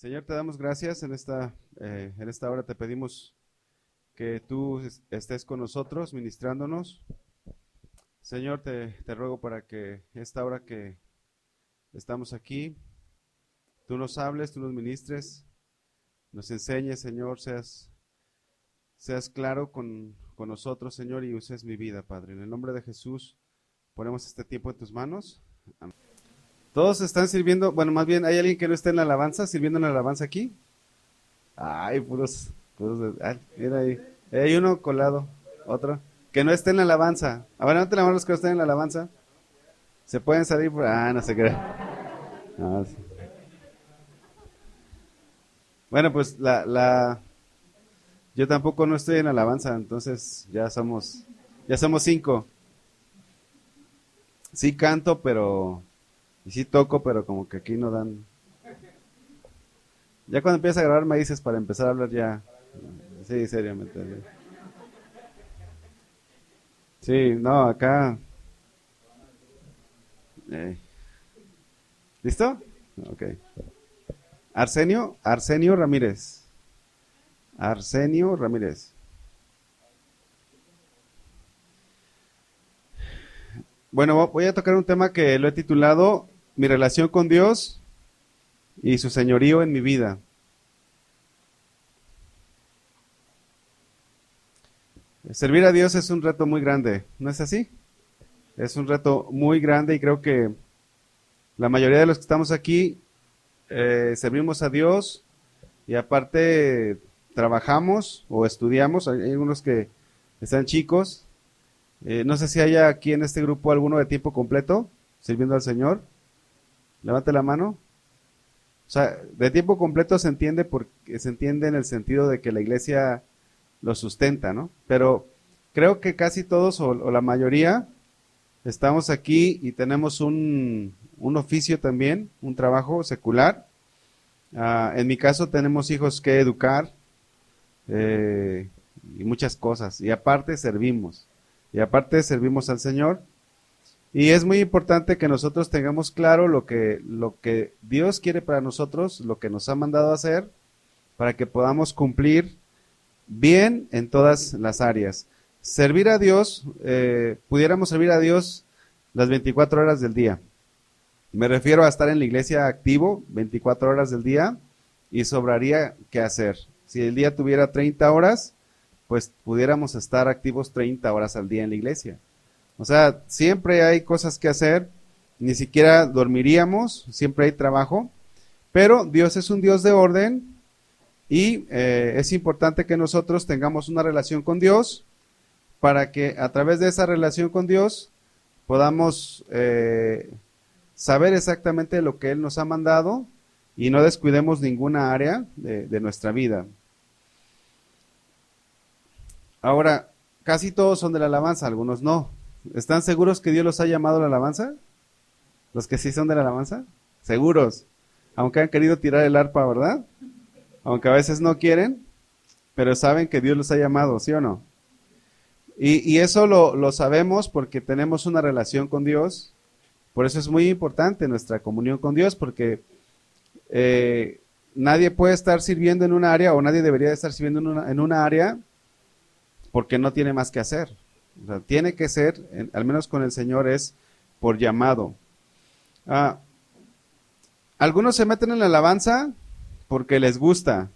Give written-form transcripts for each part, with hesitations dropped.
Señor, te damos gracias en esta hora. Te pedimos que tú estés con nosotros, ministrándonos. Señor, te ruego para que esta hora que estamos aquí, tú nos hables, tú nos ministres, nos enseñes, Señor, seas claro con nosotros, Señor, y uses mi vida, Padre. En el nombre de Jesús, ponemos este tiempo en tus manos. Amén. Todos están sirviendo, bueno, más bien, ¿hay alguien que no esté en la alabanza, sirviendo en la alabanza aquí? Ay, mira ahí. Hay uno colado, otro. Que no esté en la alabanza. A ver, levanten la mano los que no estén en la alabanza. Se pueden salir por... Ah, no se crea. No, sí. Bueno, pues yo tampoco no estoy en la alabanza, entonces ya somos 5. Sí canto, y sí toco, pero como que aquí no dan. Ya cuando empiezas a grabar me dices para empezar a hablar ya. Sí, seriamente. Sí, no, acá. eh, ¿Listo? Ok. Arsenio Ramírez. Arsenio Ramírez. Bueno, voy a tocar un tema que lo he titulado Mi relación con Dios y su señorío en mi vida. Servir a Dios es un reto muy grande, ¿no es así? Es un reto muy grande y creo que la mayoría de los que estamos aquí servimos a Dios y aparte trabajamos o estudiamos. Hay algunos que están chicos. No sé si haya aquí en este grupo alguno de tiempo completo sirviendo al Señor. Levante la mano. O sea, de tiempo completo se entiende porque se entiende en el sentido de que la iglesia lo sustenta, ¿no? Pero creo que casi todos o la mayoría estamos aquí y tenemos un oficio también, un trabajo secular. En mi caso tenemos hijos que educar eh, y muchas cosas. Y aparte servimos al Señor. Y es muy importante que nosotros tengamos claro lo que Dios quiere para nosotros, lo que nos ha mandado a hacer, para que podamos cumplir bien en todas las áreas. Servir a Dios, pudiéramos servir a Dios las 24 horas del día. Me refiero a estar en la iglesia activo 24 horas del día y sobraría qué hacer. Si el día tuviera 30 horas, pues pudiéramos estar activos 30 horas al día en la iglesia. O sea, siempre hay cosas que hacer, ni siquiera dormiríamos, siempre hay trabajo, pero Dios es un Dios de orden y es importante que nosotros tengamos una relación con Dios para que a través de esa relación con Dios podamos saber exactamente lo que Él nos ha mandado y no descuidemos ninguna área de nuestra vida. Ahora, casi todos son de la alabanza, algunos no. ¿Están seguros que Dios los ha llamado a la alabanza? ¿Los que sí son de la alabanza? Seguros. Aunque han querido tirar el arpa, ¿verdad? Aunque a veces no quieren, pero saben que Dios los ha llamado, ¿sí o no? Y eso lo sabemos porque tenemos una relación con Dios. Por eso es muy importante nuestra comunión con Dios, porque nadie puede estar sirviendo en un área, o nadie debería estar sirviendo en una área porque no tiene más que hacer. O sea, tiene que ser, al menos con el Señor, es por llamado. Algunos se meten en la alabanza porque les gusta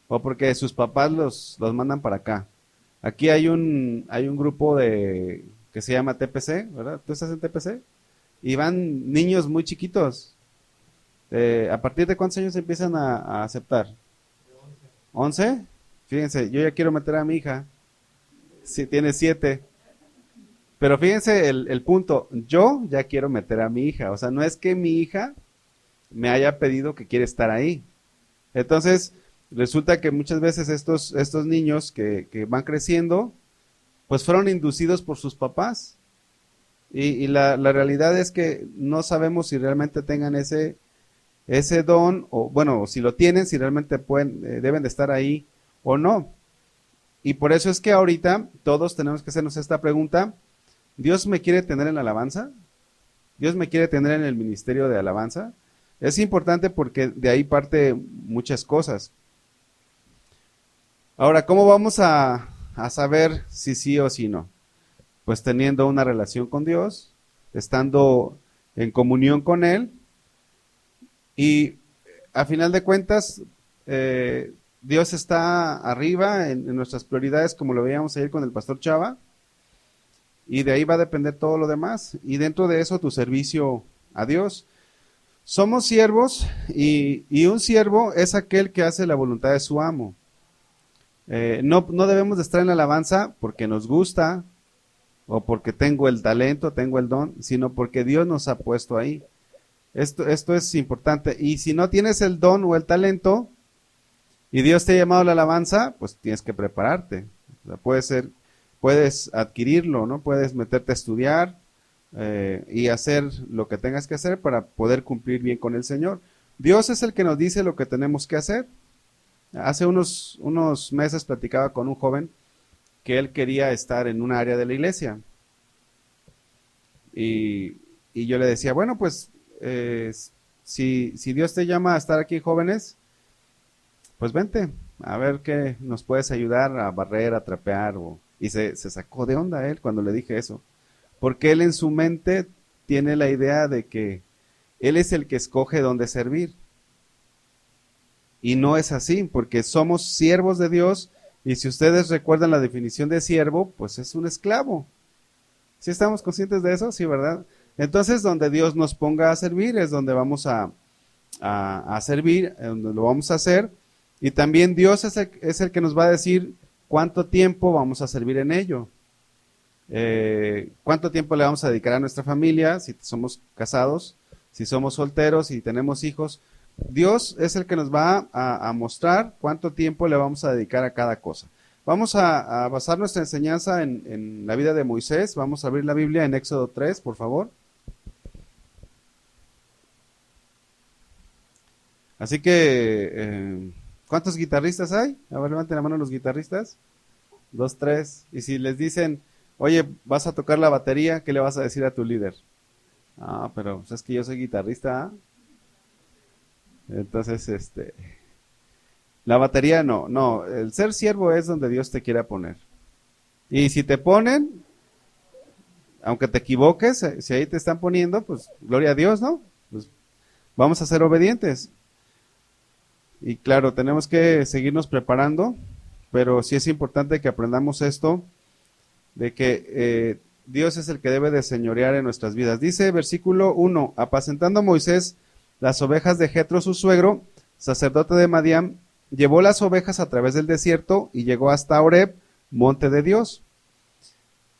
o porque sus papás los mandan para acá. Aquí hay un grupo que se llama TPC, ¿verdad? ¿Tú estás en TPC? Y van niños muy chiquitos. ¿A partir de cuántos años empiezan a aceptar? 11. Fíjense, yo ya quiero meter a mi hija. Sí, tiene 7. Pero fíjense el punto. Yo ya quiero meter a mi hija. O sea, no es que mi hija me haya pedido que quiere estar ahí. Entonces, resulta que muchas veces estos niños que van creciendo, pues fueron inducidos por sus papás. Y la realidad es que no sabemos si realmente tengan ese don, o bueno, si lo tienen, si realmente deben de estar ahí o no. Y por eso es que ahorita todos tenemos que hacernos esta pregunta: ¿Dios me quiere tener en la alabanza? ¿Dios me quiere tener en el ministerio de alabanza? Es importante porque de ahí parte muchas cosas. Ahora, ¿cómo vamos a saber si sí o si no? Pues teniendo una relación con Dios, estando en comunión con Él y a final de cuentas, Dios está arriba en nuestras prioridades, como lo veíamos ayer con el pastor Chava, y de ahí va a depender todo lo demás, y dentro de eso tu servicio a Dios. Somos siervos y un siervo es aquel que hace la voluntad de su amo. No debemos de estar en la alabanza porque nos gusta o porque tengo el talento, tengo el don, sino porque Dios nos ha puesto ahí. Esto es importante. Y si no tienes el don o el talento y Dios te ha llamado a la alabanza, pues tienes que prepararte. O sea, puedes adquirirlo, ¿no? Puedes meterte a estudiar y hacer lo que tengas que hacer para poder cumplir bien con el Señor. Dios es el que nos dice lo que tenemos que hacer. Hace unos meses platicaba con un joven que él quería estar en una área de la iglesia. Y yo le decía, bueno, pues si Dios te llama a estar aquí, jóvenes, pues vente, a ver qué nos puedes ayudar a barrer, a trapear. Y se sacó de onda él cuando le dije eso, porque él en su mente tiene la idea de que él es el que escoge dónde servir. Y no es así, porque somos siervos de Dios, y si ustedes recuerdan la definición de siervo, pues es un esclavo. ¿Sí estamos conscientes de eso? Sí, ¿verdad? Entonces, donde Dios nos ponga a servir es donde vamos a servir, donde lo vamos a hacer, y también Dios es el que nos va a decir cuánto tiempo vamos a servir en ello. Cuánto tiempo le vamos a dedicar a nuestra familia, si somos casados, si somos solteros, si tenemos hijos. Dios es el que nos va a mostrar cuánto tiempo le vamos a dedicar a cada cosa. Vamos a basar nuestra enseñanza en la vida de Moisés. Vamos a abrir la Biblia en Éxodo 3, por favor. Así que, ¿cuántos guitarristas hay? A ver, levanten la mano los guitarristas. 2, 3. Y si les dicen, oye, vas a tocar la batería, ¿qué le vas a decir a tu líder? Ah, pero pues, es que yo soy guitarrista, ¿ah? Entonces, la batería no, el ser siervo es donde Dios te quiera poner. Y si te ponen, aunque te equivoques, si ahí te están poniendo, pues gloria a Dios, ¿no? Pues vamos a ser obedientes. Y claro, tenemos que seguirnos preparando, pero sí es importante que aprendamos esto, de que Dios es el que debe de señorear en nuestras vidas. Dice versículo 1, apacentando a Moisés las ovejas de Jetro su suegro, sacerdote de Madián, llevó las ovejas a través del desierto y llegó hasta Horeb, monte de Dios.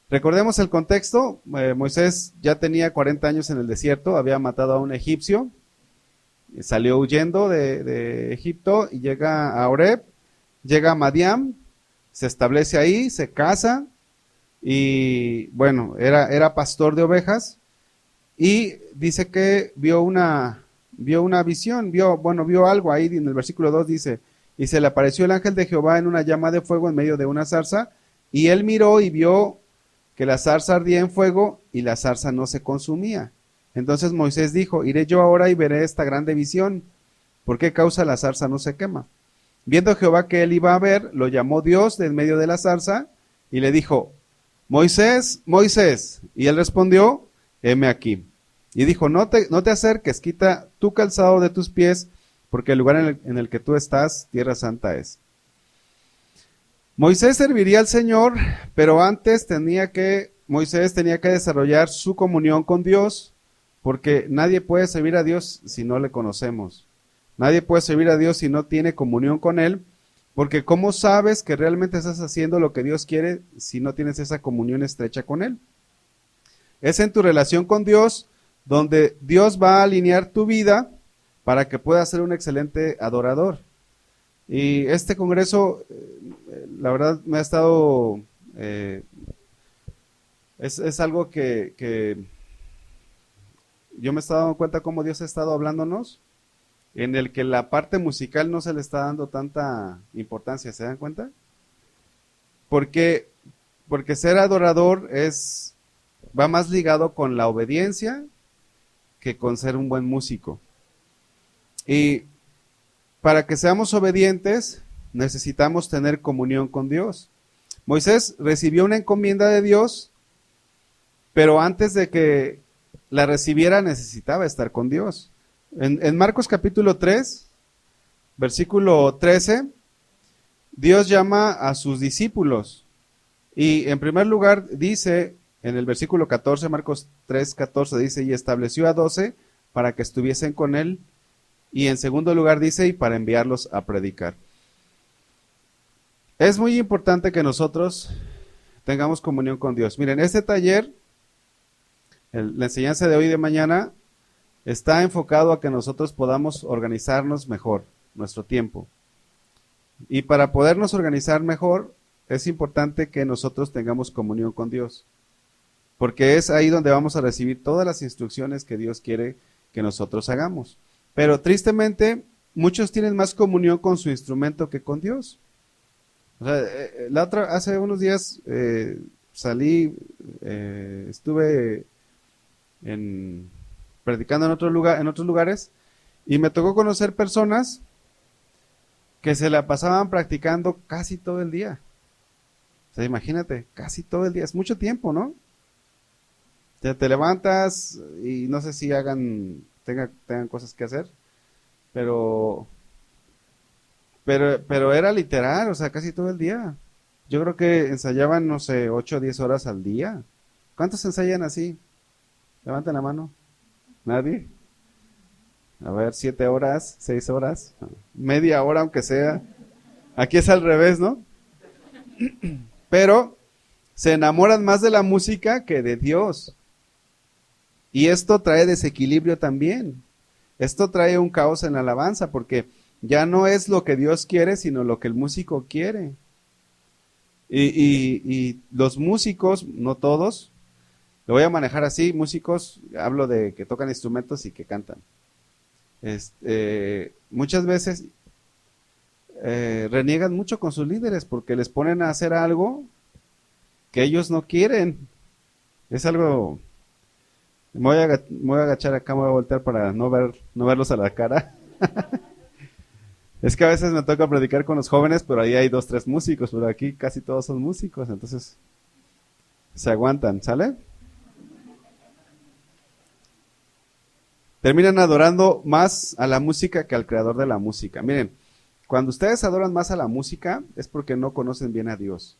Recordemos el contexto. Moisés ya tenía 40 años en el desierto, había matado a un egipcio, salió huyendo de Egipto y llega a Horeb, llega a Madián, se establece ahí, se casa y bueno, era pastor de ovejas y dice que vio una visión, vio algo ahí. En el versículo 2 dice, y se le apareció el ángel de Jehová en una llama de fuego en medio de una zarza, y él miró y vio que la zarza ardía en fuego y la zarza no se consumía. Entonces Moisés dijo, iré yo ahora y veré esta grande visión, ¿por qué causa la zarza no se quema? Viendo Jehová que él iba a ver, lo llamó Dios de en medio de la zarza y le dijo, Moisés, Moisés, y él respondió, heme aquí. Y dijo, no te acerques, quita tu calzado de tus pies, porque el lugar en el que tú estás, tierra santa es. Moisés serviría al Señor, pero antes Moisés tenía que desarrollar su comunión con Dios, porque nadie puede servir a Dios si no le conocemos. Nadie puede servir a Dios si no tiene comunión con Él, porque ¿cómo sabes que realmente estás haciendo lo que Dios quiere si no tienes esa comunión estrecha con Él? Es en tu relación con Dios donde Dios va a alinear tu vida para que puedas ser un excelente adorador. Y este congreso, la verdad, me ha estado, es algo que yo me he estado dando cuenta cómo Dios ha estado hablándonos, en el que la parte musical no se le está dando tanta importancia, ¿se dan cuenta? Porque ser adorador va más ligado con la obediencia que con ser un buen músico. Y para que seamos obedientes, necesitamos tener comunión con Dios. Moisés recibió una encomienda de Dios, pero antes de que la recibiera necesitaba estar con Dios. En Marcos capítulo 3, versículo 13, Dios llama a sus discípulos y en primer lugar dice, en el versículo 14, Marcos 3, 14 dice, y estableció a 12 para que estuviesen con él, y en segundo lugar dice, y para enviarlos a predicar. Es muy importante que nosotros tengamos comunión con Dios. Miren, este taller, la enseñanza de hoy y de mañana, está enfocado a que nosotros podamos organizarnos mejor nuestro tiempo. Y para podernos organizar mejor, es importante que nosotros tengamos comunión con Dios. Porque es ahí donde vamos a recibir todas las instrucciones que Dios quiere que nosotros hagamos. Pero tristemente, muchos tienen más comunión con su instrumento que con Dios. O sea, hace unos días salí, estuve predicando en otros lugares, y me tocó conocer personas que se la pasaban practicando casi todo el día. O sea, imagínate, casi todo el día, es mucho tiempo, ¿no? Te levantas y no sé si tengan cosas que hacer, pero era literal, o sea, casi todo el día. Yo creo que ensayaban, no sé, 8 o 10 horas al día. ¿Cuántos ensayan así? Levanten la mano. ¿Nadie? A ver, 7 horas, 6 horas, media hora aunque sea. Aquí es al revés, ¿no? Pero se enamoran más de la música que de Dios. Y esto trae desequilibrio también. Esto trae un caos en la alabanza, porque ya no es lo que Dios quiere, sino lo que el músico quiere. Y los músicos, no todos, lo voy a manejar así, músicos, hablo de que tocan instrumentos y que cantan. Muchas veces reniegan mucho con sus líderes porque les ponen a hacer algo que ellos no quieren. Es algo... Me voy a agachar acá, me voy a voltear para no verlos a la cara. Es que a veces me toca predicar con los jóvenes, pero ahí hay 2, 3 músicos, pero aquí casi todos son músicos, entonces se aguantan, ¿sale? Terminan adorando más a la música que al creador de la música. Miren, cuando ustedes adoran más a la música es porque no conocen bien a Dios.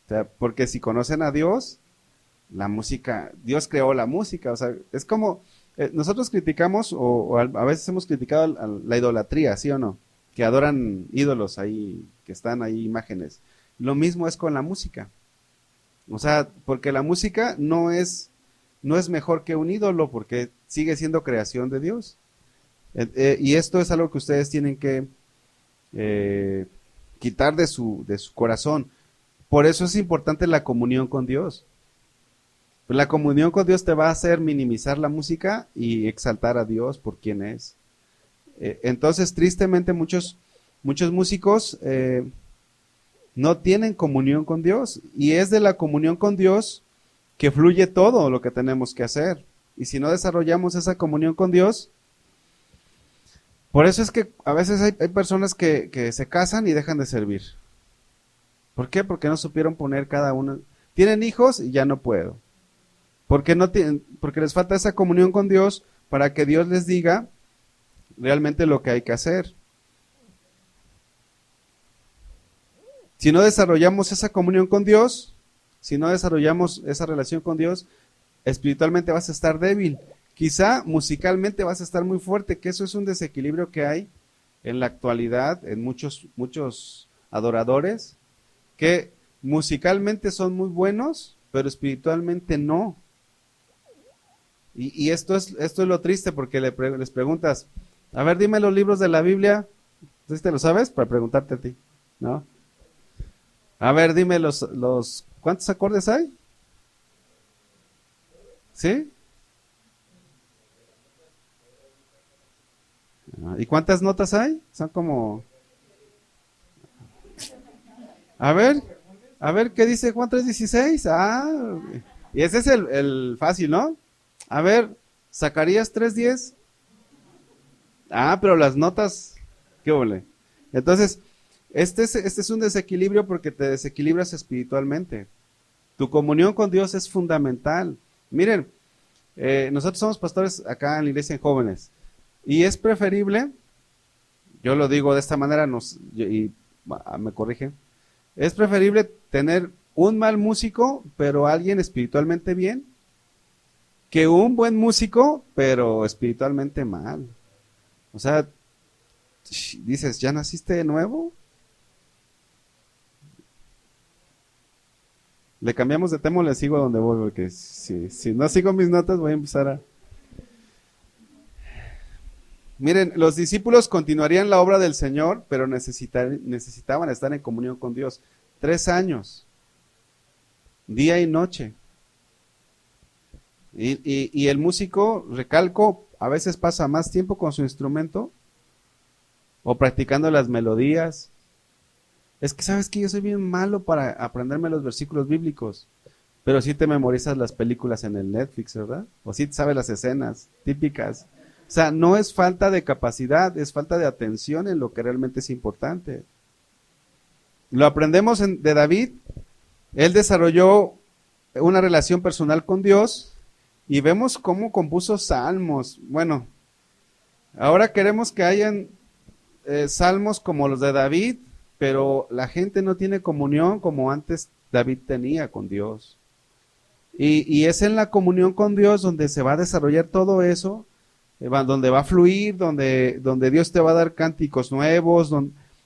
O sea, porque si conocen a Dios, la música, Dios creó la música. O sea, es como, nosotros criticamos, o a veces hemos criticado la idolatría, ¿sí o no? Que adoran ídolos ahí, que están ahí imágenes. Lo mismo es con la música. O sea, porque la música no es mejor que un ídolo, porque sigue siendo creación de Dios. Y esto es algo que ustedes tienen que quitar de su corazón. Por eso es importante la comunión con Dios. La comunión con Dios te va a hacer minimizar la música y exaltar a Dios por quien es. Entonces, tristemente, muchos músicos no tienen comunión con Dios. Y es de la comunión con Dios que fluye todo lo que tenemos que hacer. Y si no desarrollamos esa comunión con Dios, por eso es que a veces hay personas que se casan y dejan de servir. ¿Por qué? Porque no supieron poner cada uno. Tienen hijos y ya no puedo. Porque les falta esa comunión con Dios para que Dios les diga realmente lo que hay que hacer. Si no desarrollamos esa comunión con Dios, si no desarrollamos esa relación con Dios, espiritualmente vas a estar débil. Quizá musicalmente vas a estar muy fuerte, que eso es un desequilibrio que hay en la actualidad en muchos adoradores, que musicalmente son muy buenos, pero espiritualmente no. Y esto es lo triste, porque les preguntas, a ver, dime los libros de la Biblia. ¿Entonces te lo sabes? Para preguntarte a ti, ¿no? A ver, dime ¿cuántos acordes hay? ¿Sí? ¿Y cuántas notas hay? Son como... A ver, ¿qué dice Juan 3:16? Y ese es el fácil, ¿no? A ver, Zacarías 3:10. Ah, pero las notas, qué ole. Entonces, este es un desequilibrio porque te desequilibras espiritualmente. Tu comunión con Dios es fundamental. Miren, nosotros somos pastores acá en la iglesia en jóvenes y es preferible, yo lo digo de esta manera, me corrigen, es preferible tener un mal músico, pero alguien espiritualmente bien, que un buen músico, pero espiritualmente mal. O sea, dices, ¿ya naciste de nuevo? Le cambiamos de tema o le sigo a donde voy, porque si no sigo mis notas voy a empezar a... Miren, los discípulos continuarían la obra del Señor, pero necesitaban estar en comunión con Dios. 3 años, día y noche. Y el músico, recalco, a veces pasa más tiempo con su instrumento o practicando las melodías. Es que sabes que yo soy bien malo para aprenderme los versículos bíblicos, pero sí te memorizas las películas en el Netflix, ¿verdad? O sí te sabes las escenas típicas. O sea, no es falta de capacidad, es falta de atención en lo que realmente es importante. Lo aprendemos de David. Él desarrolló una relación personal con Dios y vemos cómo compuso salmos. Bueno, ahora queremos que hayan salmos como los de David, pero la gente no tiene comunión como antes David tenía con Dios. Y es en la comunión con Dios donde se va a desarrollar todo eso, donde va a fluir, donde Dios te va a dar cánticos nuevos,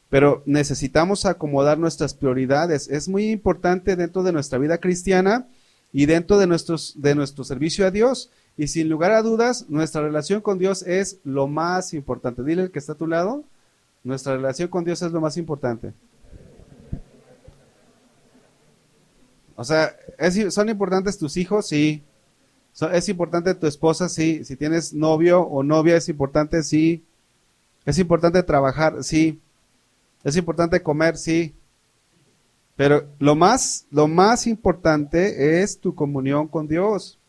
pero necesitamos acomodar nuestras prioridades. Es muy importante dentro de nuestra vida cristiana y dentro de nuestro servicio a Dios. Y sin lugar a dudas, nuestra relación con Dios es lo más importante. Dile al que está a tu lado, nuestra relación con Dios es lo más importante. O sea, ¿son importantes tus hijos? Sí. ¿Es importante tu esposa? Sí. Si tienes novio o novia, es importante, sí. ¿Es importante trabajar? Sí. ¿Es importante comer? Sí. Pero lo más importante es tu comunión con Dios.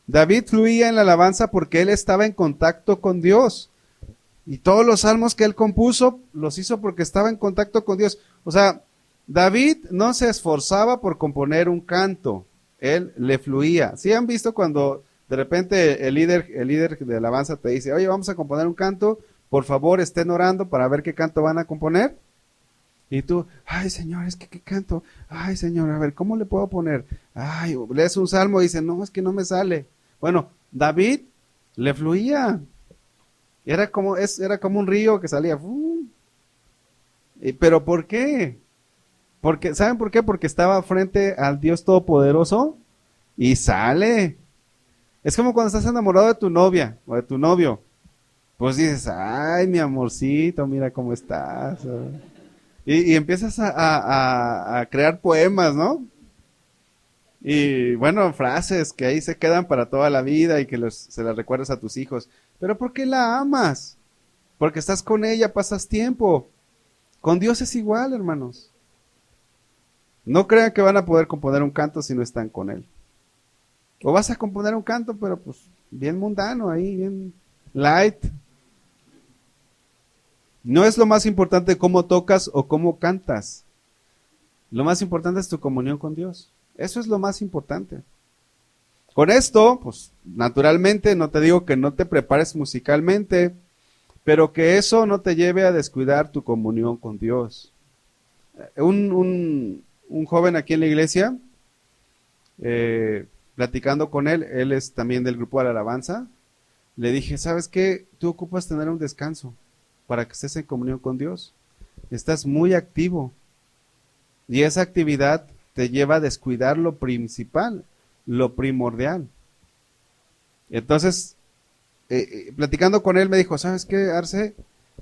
David fluía en la alabanza porque él estaba en contacto con Dios. Y todos los salmos que él compuso, los hizo porque estaba en contacto con Dios. O sea, David no se esforzaba por componer un canto, él le fluía. ¿Sí han visto cuando de repente el líder de alabanza te dice, oye, vamos a componer un canto, por favor estén orando para ver qué canto van a componer? Y tú, ay Señor, es que qué canto, ay Señor, a ver, ¿cómo le puedo poner? Ay, lees un salmo y dice, no, es que no me sale. Bueno, David le fluía. Era como un río que salía. ¿Pero por qué? Porque, ¿saben por qué? Porque estaba frente al Dios Todopoderoso y sale. Es como cuando estás enamorado de tu novia o de tu novio. Pues dices, ay, mi amorcito, mira cómo estás. Y empiezas a crear poemas, ¿no? Y bueno, frases que ahí se quedan para toda la vida y que se las recuerdas a tus hijos. Pero ¿por qué la amas? Porque estás con ella, pasas tiempo. Con Dios es igual, hermanos. No crean que van a poder componer un canto si no están con Él. O vas a componer un canto, pero pues bien mundano ahí, bien light. No es lo más importante cómo tocas o cómo cantas. Lo más importante es tu comunión con Dios. Eso es lo más importante. Con esto, pues naturalmente, no te digo que no te prepares musicalmente, pero que eso no te lleve a descuidar tu comunión con Dios. Un joven aquí en la iglesia, platicando con él es también del grupo de la alabanza, le dije, ¿sabes qué? Tú ocupas tener un descanso para que estés en comunión con Dios. Estás muy activo y esa actividad te lleva a descuidar lo principal, lo primordial. Entonces, platicando con él me dijo, ¿sabes qué, Arce?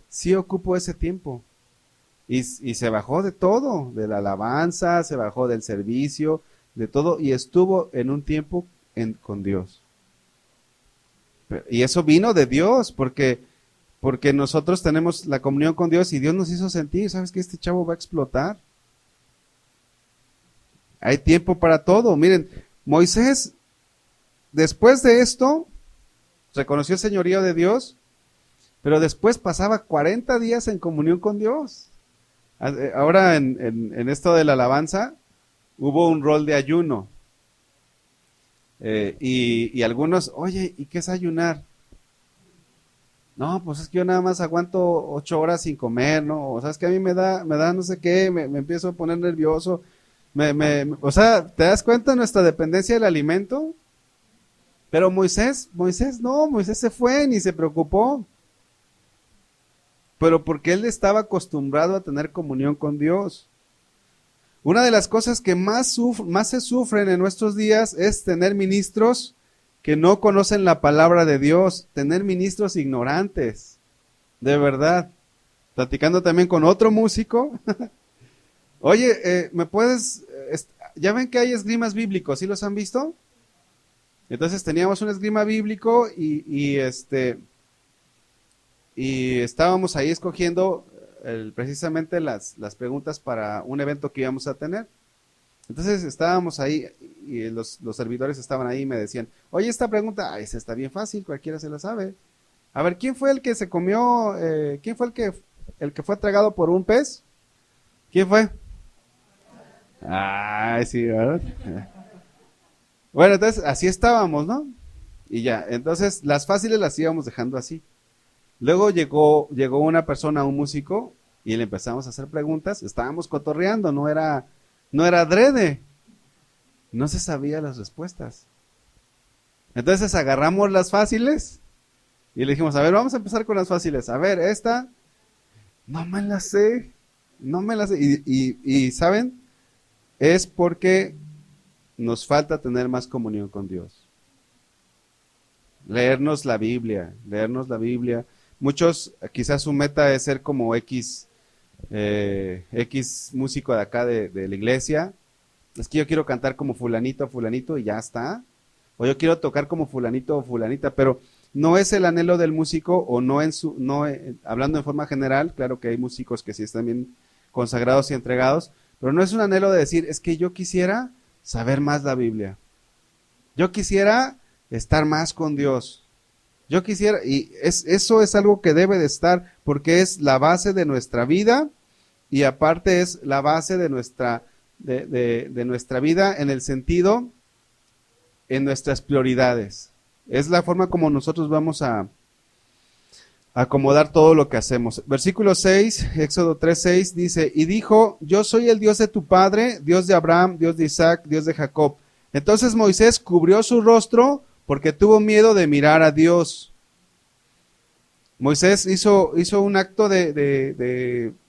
Sí ocupo ese tiempo. Y se bajó de todo, de la alabanza, se bajó del servicio, de todo, y estuvo en un tiempo con Dios. Y eso vino de Dios, porque nosotros tenemos la comunión con Dios y Dios nos hizo sentir, ¿sabes qué? Este chavo va a explotar. Hay tiempo para todo. Miren, Moisés, después de esto, reconoció el señorío de Dios, pero después pasaba 40 días en comunión con Dios. Ahora en esto de la alabanza hubo un rol de ayuno. Y algunos, oye, ¿y qué es ayunar? No, pues es que yo nada más aguanto 8 horas sin comer, ¿no? O sea, es que a mí me da no sé qué, me empiezo a poner nervioso. O sea, ¿te das cuenta de nuestra dependencia del alimento? Pero Moisés se fue, ni se preocupó. Pero porque él estaba acostumbrado a tener comunión con Dios. Una de las cosas que más se sufren en nuestros días es tener ministros que no conocen la palabra de Dios, tener ministros ignorantes, de verdad. Platicando también con otro músico. Oye, ¿me puedes...? Ya ven que hay esgrimas bíblicos, ¿sí los han visto? Entonces teníamos un esgrima bíblico y estábamos ahí escogiendo precisamente las preguntas para un evento que íbamos a tener. Entonces estábamos ahí y los servidores estaban ahí y me decían, oye, esta pregunta, esa está bien fácil, cualquiera se la sabe. A ver, ¿quién fue el que se comió, quién fue el que fue tragado por un pez? ¿Quién fue? Ay, sí, ¿verdad? Bueno, entonces así estábamos, ¿no? Y ya, entonces las fáciles las íbamos dejando así. Luego llegó una persona, un músico, y le empezamos a hacer preguntas. Estábamos cotorreando, no era adrede. No se sabía las respuestas. Entonces agarramos las fáciles y le dijimos, a ver, vamos a empezar con las fáciles. A ver, esta, no me la sé. Y ¿saben? Es porque nos falta tener más comunión con Dios. Leernos la Biblia. Muchos, quizás su meta es ser como X músico de acá de la iglesia. Es que yo quiero cantar como fulanito y ya está. O yo quiero tocar como fulanito o fulanita, pero no es el anhelo del músico, o hablando en forma general, claro que hay músicos que sí están bien consagrados y entregados, pero no es un anhelo de decir, es que yo quisiera saber más la Biblia. Yo quisiera estar más con Dios. Yo quisiera, eso es algo que debe de estar, porque es la base de nuestra vida, y aparte es la base de nuestra vida en el sentido, en nuestras prioridades. Es la forma como nosotros vamos a acomodar todo lo que hacemos. Versículo 6, Éxodo 3:6 dice, y dijo, yo soy el Dios de tu padre, Dios de Abraham, Dios de Isaac, Dios de Jacob. Entonces Moisés cubrió su rostro porque tuvo miedo de mirar a Dios. Moisés hizo un acto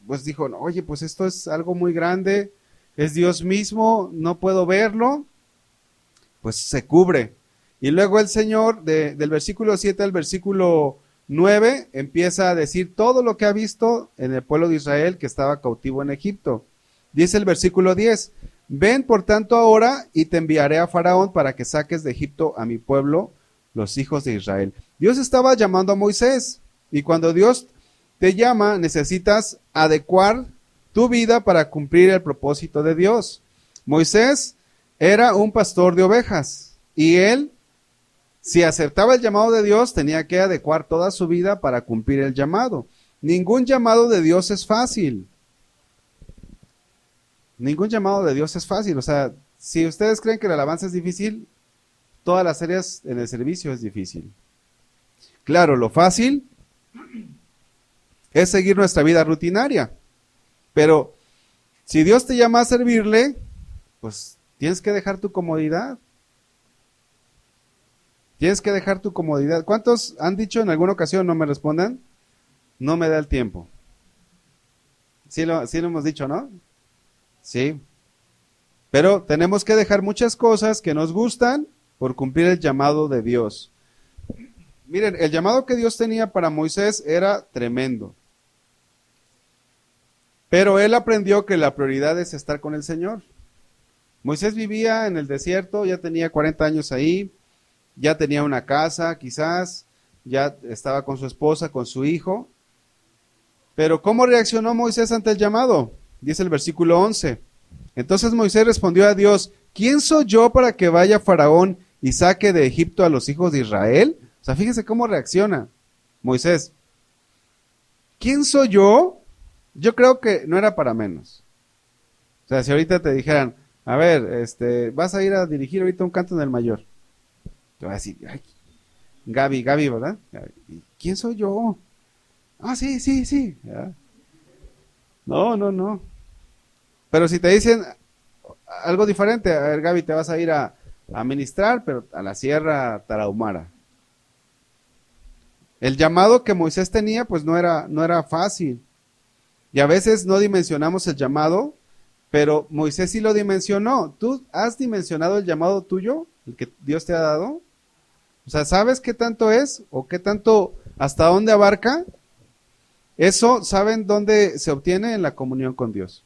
pues dijo, oye, pues esto es algo muy grande, es Dios mismo, no puedo verlo, pues se cubre. Y luego el Señor, del versículo 7 al versículo 9, empieza a decir todo lo que ha visto en el pueblo de Israel que estaba cautivo en Egipto. Dice el versículo 10, ven por tanto ahora y te enviaré a Faraón para que saques de Egipto a mi pueblo, los hijos de Israel. Dios estaba llamando a Moisés, y cuando Dios te llama, necesitas adecuar tu vida para cumplir el propósito de Dios. Moisés era un pastor de ovejas, y él, si aceptaba el llamado de Dios, tenía que adecuar toda su vida para cumplir el llamado. Ningún llamado de Dios es fácil. Ningún llamado de Dios es fácil. O sea, si ustedes creen que la alabanza es difícil, todas las áreas en el servicio es difícil. Claro, lo fácil es seguir nuestra vida rutinaria. Pero si Dios te llama a servirle, pues tienes que dejar tu comodidad. Tienes que dejar tu comodidad. ¿Cuántos han dicho en alguna ocasión, no me respondan? No me da el tiempo. Sí lo hemos dicho, ¿no? Sí. Pero tenemos que dejar muchas cosas que nos gustan por cumplir el llamado de Dios. Miren, el llamado que Dios tenía para Moisés era tremendo. Pero él aprendió que la prioridad es estar con el Señor. Moisés vivía en el desierto, ya tenía 40 años ahí, ya tenía una casa quizás, ya estaba con su esposa, con su hijo. Pero ¿cómo reaccionó Moisés ante el llamado? Dice el versículo 11. Entonces Moisés respondió a Dios, ¿quién soy yo para que vaya Faraón y saque de Egipto a los hijos de Israel? O sea, fíjense cómo reacciona Moisés. ¿quién soy yo? Yo creo que no era para menos. O sea, si ahorita te dijeran, a ver, vas a ir a dirigir ahorita un canto en el mayor. Te vas a decir, ay, Gaby, ¿verdad? ¿Y quién soy yo? Ah, sí, sí, sí. ¿Ya? No. Pero si te dicen algo diferente, a ver, Gaby, te vas a ir a ministrar, pero a la Sierra Tarahumara. El llamado que Moisés tenía, pues no era fácil. Y a veces no dimensionamos el llamado, pero Moisés sí lo dimensionó. ¿Tú has dimensionado el llamado tuyo, el que Dios te ha dado? O sea, ¿sabes qué tanto es? ¿O qué tanto, hasta dónde abarca? Eso, ¿saben dónde se obtiene? En la comunión con Dios.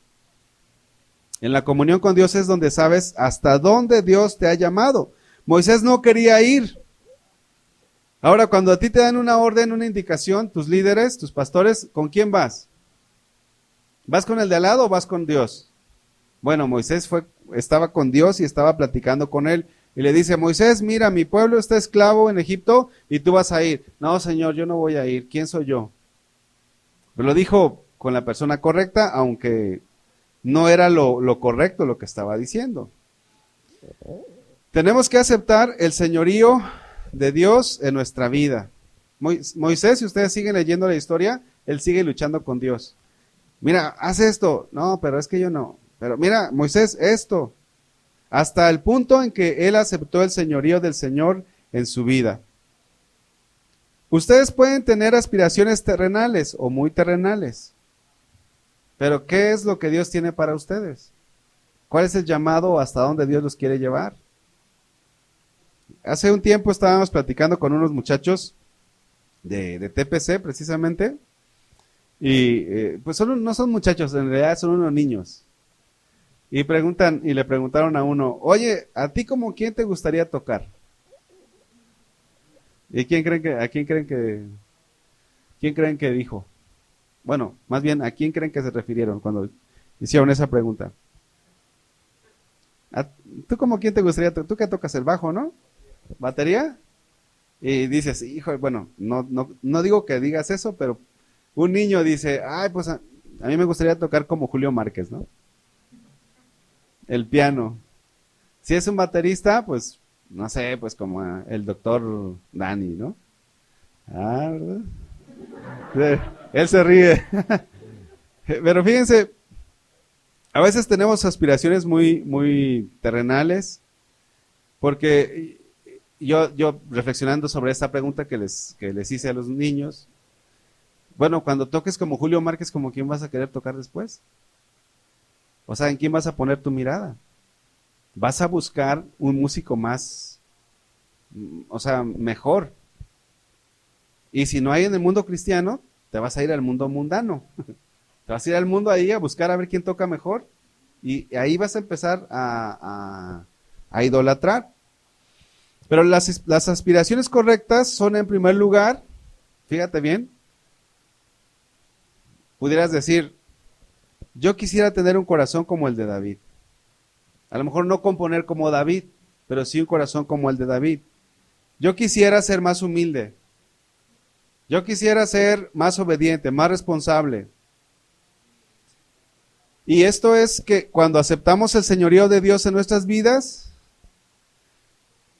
En la comunión con Dios es donde sabes hasta dónde Dios te ha llamado. Moisés no quería ir. Ahora, cuando a ti te dan una orden, una indicación, tus líderes, tus pastores, ¿con quién vas? ¿Vas con el de al lado o vas con Dios? Bueno, Moisés estaba con Dios y estaba platicando con él. Y le dice, Moisés, mira, mi pueblo está esclavo en Egipto y tú vas a ir. No, Señor, yo no voy a ir. ¿Quién soy yo? Pero lo dijo con la persona correcta, aunque no era lo correcto lo que estaba diciendo. Tenemos que aceptar el señorío de Dios en nuestra vida. Moisés, si ustedes siguen leyendo la historia, él sigue luchando con Dios. Mira, haz esto. No, pero es que yo no. Pero mira, Moisés, esto. Hasta el punto en que él aceptó el señorío del Señor en su vida. Ustedes pueden tener aspiraciones terrenales o muy terrenales. Pero ¿qué es lo que Dios tiene para ustedes? ¿Cuál es el llamado hasta dónde Dios los quiere llevar? Hace un tiempo estábamos platicando con unos muchachos de TPC precisamente. Y pues no son muchachos, en realidad son unos niños. Y le preguntaron a uno, oye, ¿a ti como quién te gustaría tocar? ¿Y quién creen que dijo? Bueno, más bien, ¿a quién creen que se refirieron cuando hicieron esa pregunta? ¿Tú como quién te gustaría tocar? Tú que tocas el bajo, ¿no? ¿Batería? Y dices, hijo, bueno, no digo que digas eso, pero un niño dice, ay, pues a mí me gustaría tocar como Julio Márquez, ¿no? El piano. Si es un baterista, pues, no sé, pues como el doctor Dani, ¿no? Ah, ¿verdad? Él se ríe. Pero fíjense, a veces tenemos aspiraciones muy, muy terrenales, porque yo reflexionando sobre esta pregunta que les hice a los niños, bueno, cuando toques como Julio Márquez, ¿como quién vas a querer tocar después? O sea, ¿en quién vas a poner tu mirada? Vas a buscar un músico más, o sea, mejor. Y si no hay en el mundo cristiano, te vas a ir al mundo mundano. Te vas a ir al mundo ahí a buscar a ver quién toca mejor. Y ahí vas a empezar a idolatrar. Pero las aspiraciones correctas son, en primer lugar, fíjate bien, pudieras decir, yo quisiera tener un corazón como el de David. A lo mejor no componer como David, pero sí un corazón como el de David. Yo quisiera ser más humilde. Yo quisiera ser más obediente, más responsable. Y esto es que cuando aceptamos el señorío de Dios en nuestras vidas,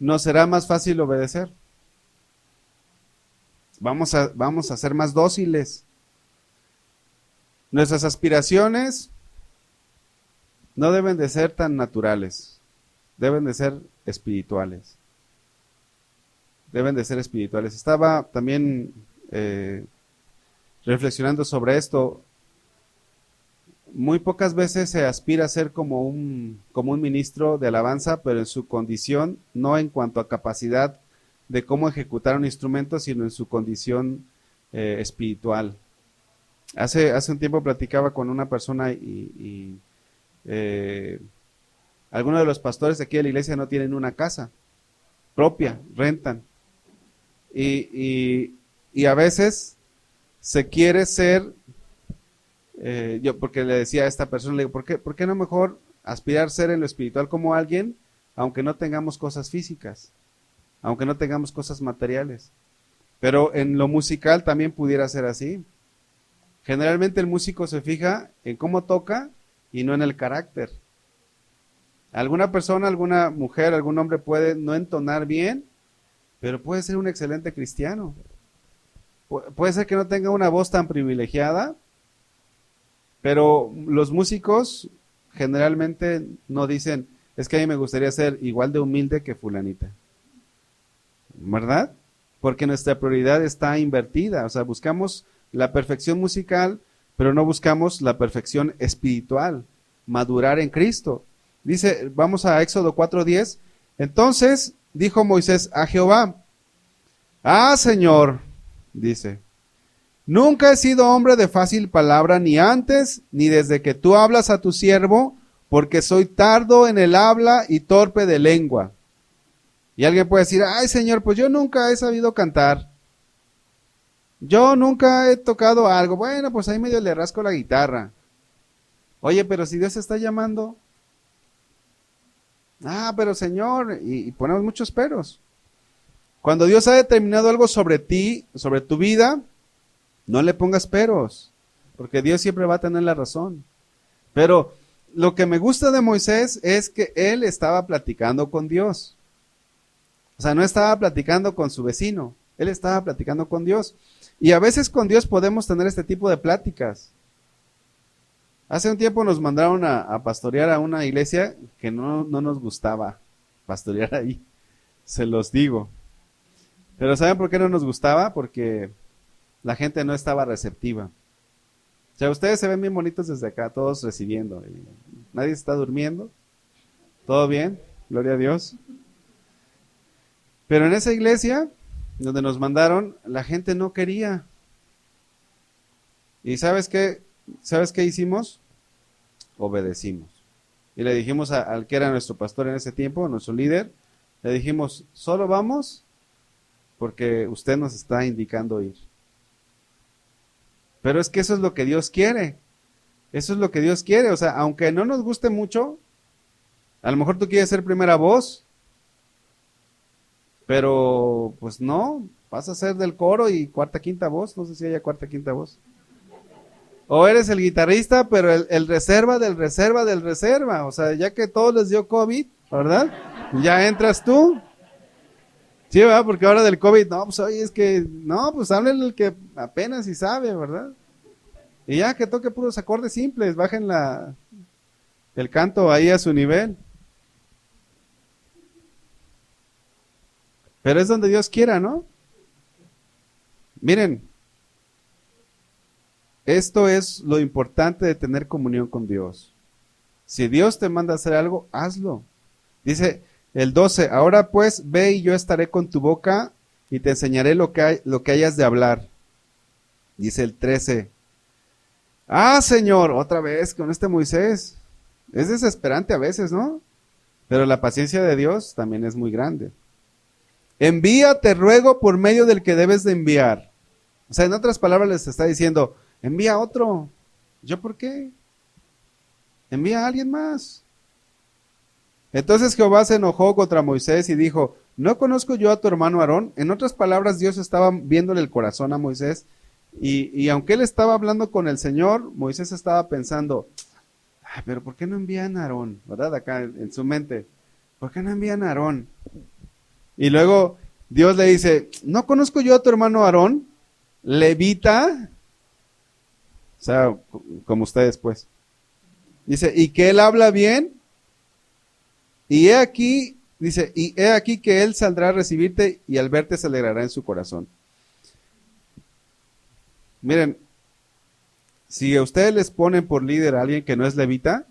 nos será más fácil obedecer. Vamos a ser más dóciles. Nuestras aspiraciones no deben de ser tan naturales, deben de ser espirituales. Deben de ser espirituales. Estaba también reflexionando sobre esto. Muy pocas veces se aspira a ser como un ministro de alabanza, pero en su condición, no en cuanto a capacidad de cómo ejecutar un instrumento, sino en su condición espiritual. Hace un tiempo platicaba con una persona y algunos de los pastores de aquí de la iglesia no tienen una casa propia, rentan. Y a veces se quiere ser, yo porque le decía a esta persona, le digo, ¿por qué no mejor aspirar a ser en lo espiritual como alguien, aunque no tengamos cosas físicas, aunque no tengamos cosas materiales? Pero en lo musical también pudiera ser así. Generalmente el músico se fija en cómo toca y no en el carácter. Alguna persona, alguna mujer, algún hombre puede no entonar bien, pero puede ser un excelente cristiano. Puede ser que no tenga una voz tan privilegiada, pero los músicos generalmente no dicen, es que a mí me gustaría ser igual de humilde que fulanita. ¿Verdad? Porque nuestra prioridad está invertida, o sea, buscamos la perfección musical, pero no buscamos la perfección espiritual, madurar en Cristo. Dice, vamos a Éxodo 4:10, entonces dijo Moisés a Jehová, Señor, dice, nunca he sido hombre de fácil palabra, ni antes, ni desde que tú hablas a tu siervo, porque soy tardo en el habla y torpe de lengua. Y alguien puede decir, ay Señor, pues yo nunca he sabido cantar. Yo nunca he tocado algo. Bueno, pues ahí medio le rasco la guitarra. Oye, pero si Dios está llamando. Pero Señor, y ponemos muchos peros. Cuando Dios ha determinado algo sobre ti, sobre tu vida, no le pongas peros, porque Dios siempre va a tener la razón. Pero lo que me gusta de Moisés es que él estaba platicando con Dios. O sea, no estaba platicando con su vecino, él estaba platicando con Dios. Y a veces con Dios podemos tener este tipo de pláticas. Hace un tiempo nos mandaron a pastorear a una iglesia que no nos gustaba pastorear ahí, se los digo. Pero ¿saben por qué no nos gustaba? Porque la gente no estaba receptiva. O sea, ustedes se ven bien bonitos desde acá, todos recibiendo. Nadie está durmiendo. ¿Todo bien? Gloria a Dios. Pero en esa iglesia donde nos mandaron, la gente no quería. ¿Y sabes qué? ¿Sabes qué hicimos? Obedecimos. Y le dijimos al que era nuestro pastor en ese tiempo, nuestro líder, le dijimos, solo vamos porque usted nos está indicando ir. Pero es que eso es lo que Dios quiere. Eso es lo que Dios quiere. O sea, aunque no nos guste mucho, a lo mejor tú quieres ser primera voz, pero pues no, vas a ser del coro y cuarta, quinta voz. No sé si haya cuarta, quinta voz. O eres el guitarrista, pero el reserva del reserva del reserva. O sea, ya que todos les dio COVID, ¿verdad? Ya entras tú. Sí, ¿verdad? Porque ahora del COVID, no, pues oye, es que, no, pues háblenle el que apenas si sabe, ¿verdad? Y ya que toque puros acordes simples, bajen el canto ahí a su nivel. Pero es donde Dios quiera, ¿no? Miren, esto es lo importante de tener comunión con Dios. Si Dios te manda a hacer algo, hazlo. Dice el 12, ahora pues ve y yo estaré con tu boca y te enseñaré lo que hayas de hablar. Dice el 13, Señor, otra vez con este Moisés. Es desesperante a veces, ¿no? Pero la paciencia de Dios también es muy grande. Envía, te ruego, por medio del que debes de enviar. O sea, en otras palabras les está diciendo, envía a otro. ¿Yo por qué? Envía a alguien más. Entonces Jehová se enojó contra Moisés y dijo, ¿no conozco yo a tu hermano Aarón? En otras palabras, Dios estaba viéndole el corazón a Moisés y aunque él estaba hablando con el Señor, Moisés estaba pensando, pero ¿por qué no envían a Aarón? ¿Verdad? Acá en su mente, ¿por qué no envían a Aarón? Y luego Dios le dice, ¿no conozco yo a tu hermano Aarón? Levita, o sea, como ustedes pues. Dice, ¿y que él habla bien? Y he aquí, dice, y he aquí que él saldrá a recibirte y al verte se alegrará en su corazón. Miren, si a ustedes les ponen por líder a alguien que no es levita,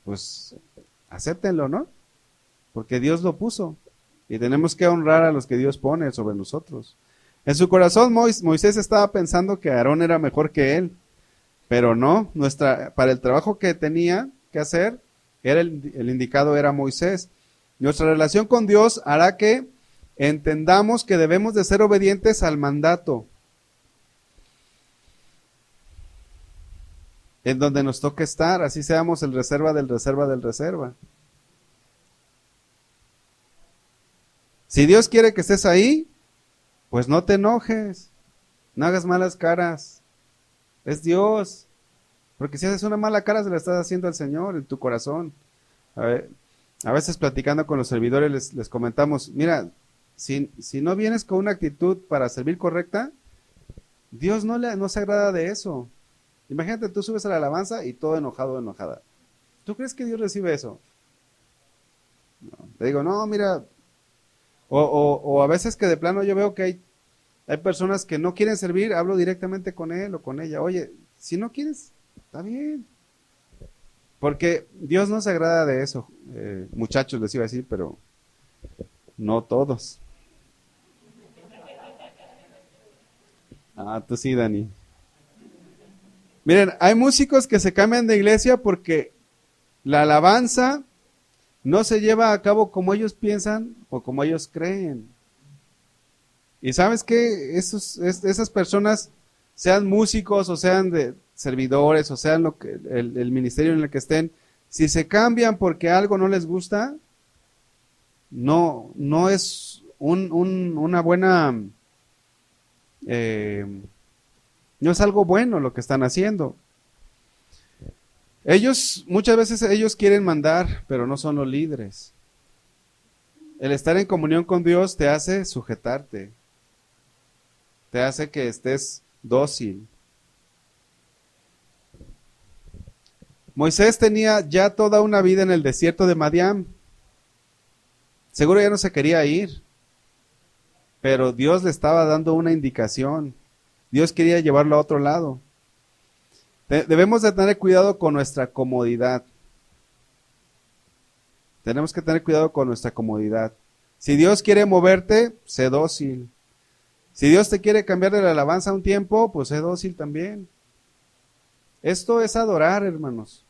pues acéptenlo, ¿no? Porque Dios lo puso y tenemos que honrar a los que Dios pone sobre nosotros. En su corazón Moisés estaba pensando que Aarón era mejor que él, pero no, para el trabajo que tenía que hacer, el indicado era Moisés. Nuestra relación con Dios hará que entendamos que debemos de ser obedientes al mandato en donde nos toque estar, así seamos el reserva del reserva del reserva. Si Dios quiere que estés ahí, pues no te enojes, No hagas malas caras. Es Dios. Porque si haces una mala cara, se la estás haciendo al Señor en tu corazón. A veces platicando con los servidores les comentamos, mira, si no vienes con una actitud para servir correcta, Dios no se agrada de eso. Imagínate, tú subes a la alabanza y todo enojado o enojada. ¿Tú crees que Dios recibe eso? No. Te digo, no, mira, o a veces que de plano yo veo que hay personas que no quieren servir, hablo directamente con él o con ella. Oye, si no quieres, está bien. Porque Dios no se agrada de eso. Muchachos les iba a decir, pero no todos. Ah, tú sí, Dani. Miren, hay músicos que se cambian de iglesia porque la alabanza no se lleva a cabo como ellos piensan o como ellos creen. Y sabes qué, esas personas, sean músicos o sean de servidores o sean el ministerio en el que estén, si se cambian porque algo no les gusta, no es una buena, no es algo bueno lo que están haciendo. Muchas veces ellos quieren mandar, pero no son los líderes. El estar en comunión con Dios te hace sujetarte, te hace que estés dócil. Moisés tenía ya toda una vida en el desierto de Madián. Seguro ya no se quería ir, pero Dios le estaba dando una indicación. Dios quería llevarlo a otro lado. Debemos de tener cuidado con nuestra comodidad. Tenemos que tener cuidado con nuestra comodidad. Si Dios quiere moverte, sé dócil. Si Dios te quiere cambiar de la alabanza un tiempo, pues sé dócil también. Esto es adorar, hermanos.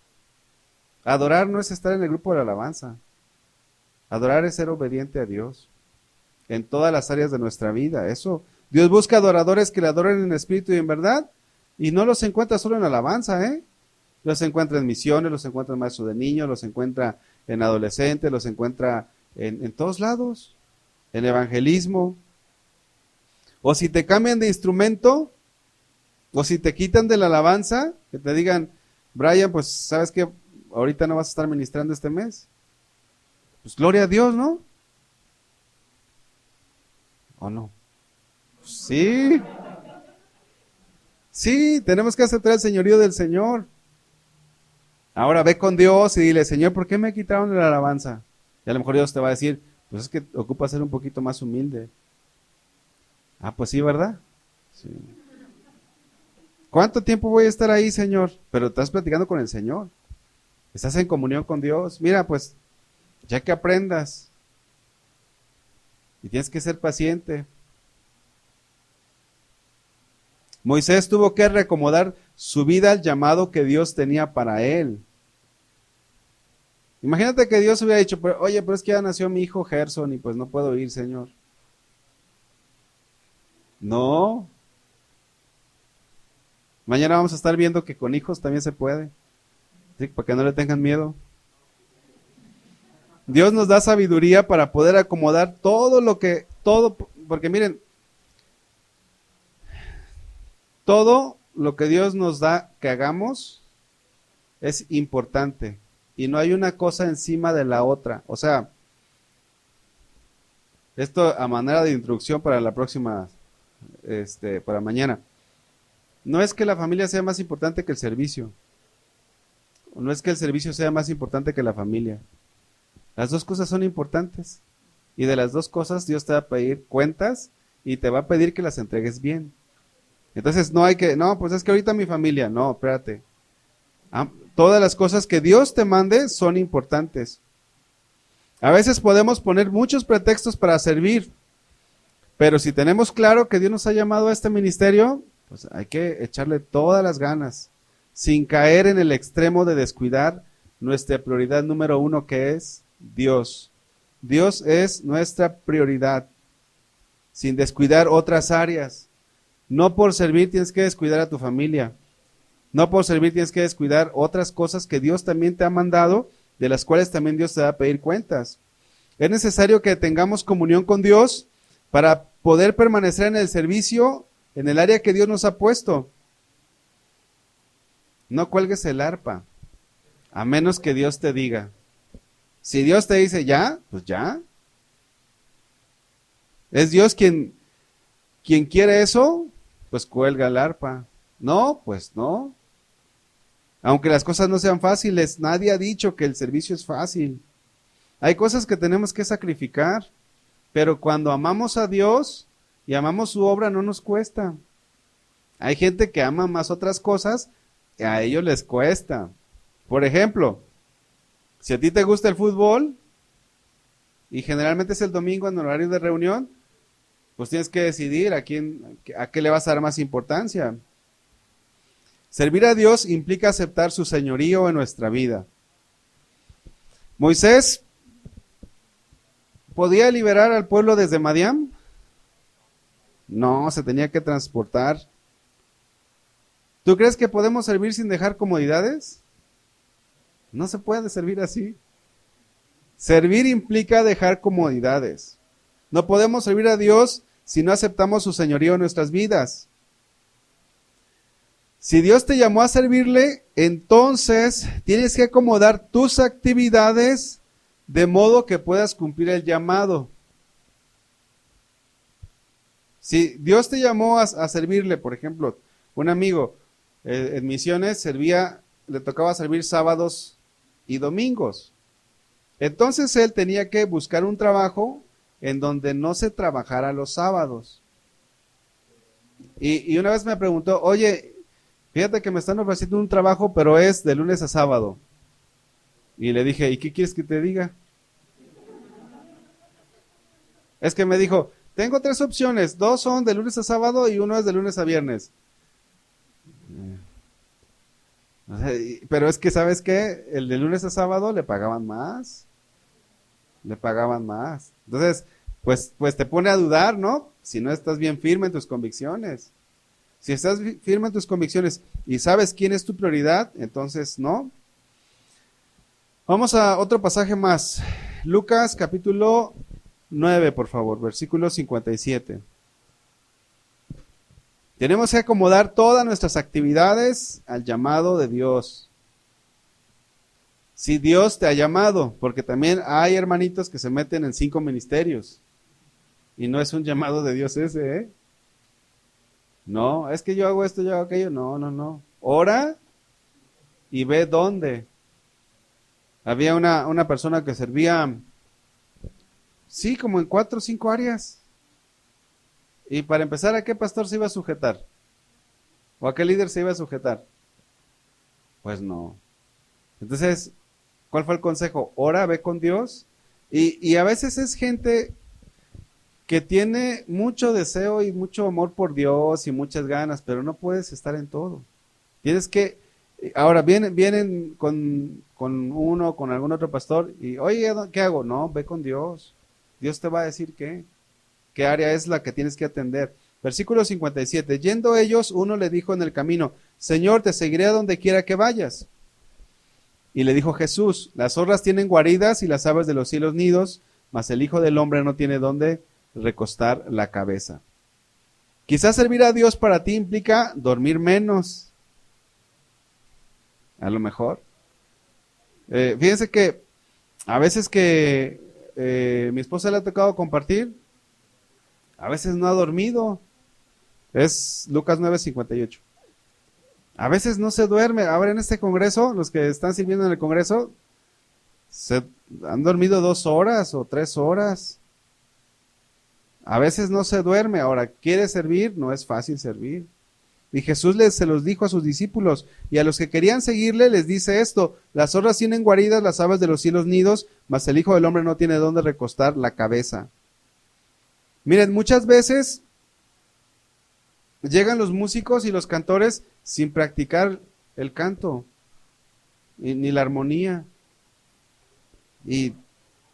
Adorar no es estar en el grupo de la alabanza. Adorar es ser obediente a Dios en todas las áreas de nuestra vida. Dios busca adoradores que le adoren en espíritu y en verdad, y no los encuentra solo en alabanza, Los encuentra en misiones, los encuentra en maestro de niños, los encuentra en adolescentes, los encuentra en todos lados, en evangelismo. O si te cambian de instrumento, o si te quitan de la alabanza, que te digan, Brian, pues sabes que ahorita no vas a estar ministrando este mes. Pues gloria a Dios, ¿no? ¿O no? Sí. Sí, tenemos que aceptar el señorío del Señor. Ahora ve con Dios y dile, Señor, ¿por qué me quitaron de la alabanza? Y a lo mejor Dios te va a decir, pues es que ocupa ser un poquito más humilde. Ah, pues sí, ¿verdad? Sí. ¿Cuánto tiempo voy a estar ahí, Señor? Pero estás platicando con el Señor. Estás en comunión con Dios. Mira, pues, ya que aprendas. Y tienes que ser paciente. Moisés tuvo que reacomodar su vida al llamado que Dios tenía para él. Imagínate que Dios hubiera dicho, oye, pero es que ya nació mi hijo Gerson y pues no puedo ir, Señor. No. Mañana vamos a estar viendo que con hijos también se puede. ¿Sí? Para que no le tengan miedo. Dios nos da sabiduría para poder acomodar todo, porque miren, todo lo que Dios nos da que hagamos es importante y no hay una cosa encima de la otra. O sea, esto a manera de introducción para la próxima, para mañana. No es que la familia sea más importante que el servicio. No es que el servicio sea más importante que la familia. Las dos cosas son importantes. Y de las dos cosas Dios te va a pedir cuentas y te va a pedir que las entregues bien. Entonces pues es que ahorita mi familia, no, espérate. Todas las cosas que Dios te mande son importantes. A veces podemos poner muchos pretextos para servir, pero si tenemos claro que Dios nos ha llamado a este ministerio, pues hay que echarle todas las ganas, sin caer en el extremo de descuidar nuestra prioridad número uno, que es Dios. Dios es nuestra prioridad, sin descuidar otras áreas. No por servir tienes que descuidar a tu familia. No por servir tienes que descuidar otras cosas que Dios también te ha mandado, de las cuales también Dios te va a pedir cuentas. Es necesario que tengamos comunión con Dios para poder permanecer en el servicio en el área que Dios nos ha puesto. No cuelgues el arpa, a menos que Dios te diga. Si Dios te dice ya, pues ya. ¿Es Dios quien quiere eso? Pues cuelga el arpa. No, pues no. Aunque las cosas no sean fáciles, nadie ha dicho que el servicio es fácil. Hay cosas que tenemos que sacrificar, pero cuando amamos a Dios y amamos su obra no nos cuesta. Hay gente que ama más otras cosas y a ellos les cuesta. Por ejemplo, si a ti te gusta el fútbol y generalmente es el domingo en horario de reunión, pues tienes que decidir a qué le vas a dar más importancia. Servir a Dios implica aceptar su señorío en nuestra vida. Moisés podía liberar al pueblo desde Madián. No, se tenía que transportar. ¿Tú crees que podemos servir sin dejar comodidades? No se puede servir así. Servir implica dejar comodidades. No podemos servir a Dios si no aceptamos su señorío en nuestras vidas. Si Dios te llamó a servirle, entonces tienes que acomodar tus actividades de modo que puedas cumplir el llamado. Si Dios te llamó a servirle, por ejemplo, un amigo en misiones le tocaba servir sábados y domingos. Entonces él tenía que buscar un trabajo en donde no se trabajara los sábados. Y una vez me preguntó, oye, fíjate que me están ofreciendo un trabajo, pero es de lunes a sábado. Y le dije, ¿y qué quieres que te diga? Es que me dijo, tengo 3 opciones, 2 son de lunes a sábado y 1 es de lunes a viernes. Pero es que, ¿sabes qué? El de lunes a sábado le pagaban más. Entonces, pues te pone a dudar, ¿no? Si no estás bien firme en tus convicciones. Si estás firme en tus convicciones y sabes quién es tu prioridad, entonces no. Vamos a otro pasaje más. Lucas capítulo 9, por favor, versículo 57. Tenemos que acomodar todas nuestras actividades al llamado de Dios. Si Dios te ha llamado, porque también hay hermanitos que se meten en 5 ministerios. Y no es un llamado de Dios ese, ¿eh? No, es que yo hago esto, yo hago aquello. No. Ora y ve dónde. Había una persona que servía, sí, como en 4 o 5 áreas. Y para empezar, ¿a qué pastor se iba a sujetar? ¿O a qué líder se iba a sujetar? Pues no. Entonces, ¿cuál fue el consejo? Ora, ve con Dios. Y a veces es gente que tiene mucho deseo y mucho amor por Dios y muchas ganas, pero no puedes estar en todo. Tienes que, ahora vienen con uno, con algún otro pastor y, oye, ¿qué hago? No, ve con Dios. Dios te va a decir qué área es la que tienes que atender. Versículo 57. Yendo ellos, uno le dijo en el camino, Señor, te seguiré a donde quiera que vayas. Y le dijo Jesús, las zorras tienen guaridas y las aves de los cielos nidos, mas el Hijo del Hombre no tiene dónde recostar la cabeza. Quizás servir a Dios para ti implica dormir menos. A lo mejor. Fíjense que a veces que mi esposa le ha tocado compartir, a veces no ha dormido. Es Lucas 9:58. A veces no se duerme. Ahora en este congreso, los que están sirviendo en el congreso, se han dormido 2 horas o 3 horas. A veces no se duerme. Ahora, quiere servir, no es fácil servir. Y Jesús se los dijo a sus discípulos, y a los que querían seguirle les dice esto: las zorras tienen guaridas, las aves de los cielos nidos, mas el Hijo del Hombre no tiene dónde recostar la cabeza. Miren, muchas veces llegan los músicos y los cantores sin practicar el canto, ni la armonía. Y